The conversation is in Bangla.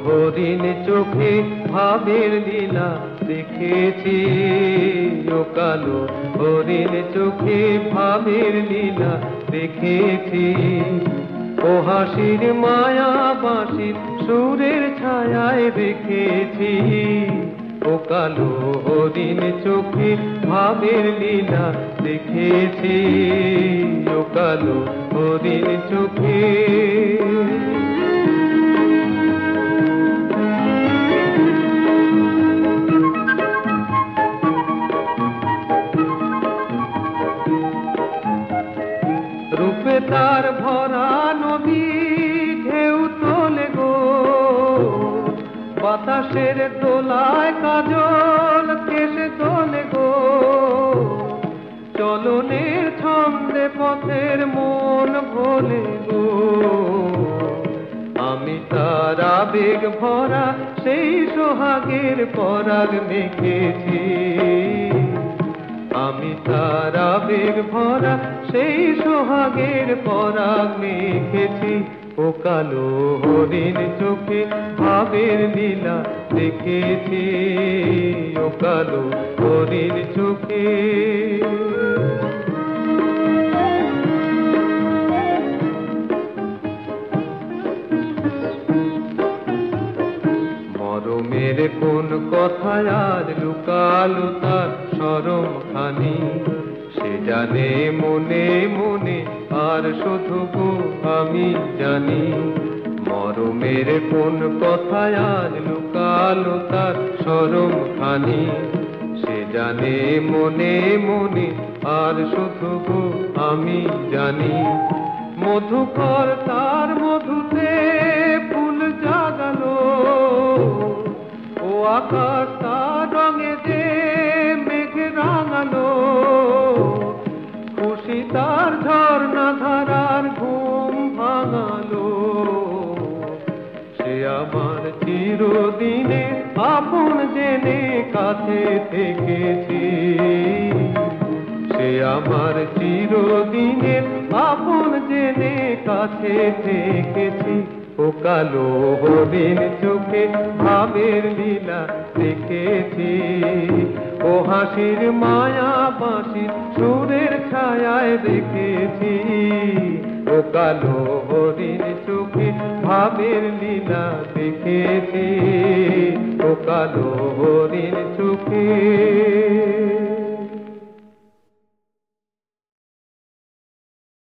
হরিণ চোখে ভাবের লীলা দেখেছি, ও কালো হরিণ চোখে ভাবের লীলা দেখেছি। ও হাসির মায়া বাঁশির সুরের ছায়ায় দেখেছি, ও কালো হরিণ চোখে ভাবের লীলা দেখেছি, ও কালো হরিণ চোখে। রূপে তার ভরা নদী ঢেউ তোলে গো, বাতাসের দোলায় কাজল কেশে তোলে গো। চলনের ছন্দে পথের মন ভোলে গো, আমি তার আবেগ ভরা সেই সোহাগের পরাগ মেখেছি। আমি তার আবেগ ভরা সেই সোহাগের পরাগ মেখেছি, ও কালো হরিণ চোখে ভাবের লীলা দেখেছি, ও কালো হরিণ চোখে। মরমের কোন কথায় আজ লুকালো তার শরম খানি, সে জানে মনে মনে আর শুধু গো আমি জানি। মরমের কোন কথায় আজ লুকালো তার শরম খানি, সে জানে মনে মনে আর শুধু গো আমি জানি। মধুকর তার মধুতে ফুল জাগালো, ও আকাশ তার রঙে যে মেঘ রাঙালো। খুশি তার ঝর্ণা ধারার ঘুম ভাঙালো, সে আমার চিরদিনে আপন জেনে কাছে থেকেছি। সে আমার চিরদিনে আপন জেনে কাছে থেকেছি, ও কালো হরিণ চোখে ভাবের লীলা দেখেছি। ও হাসির মায়া বাঁশির সুরের ছায়ায় দেখেছি, ও কালো হরিণ চোখে ভাবের লীলা দেখেছি, ও কালো হরিণ চোখে।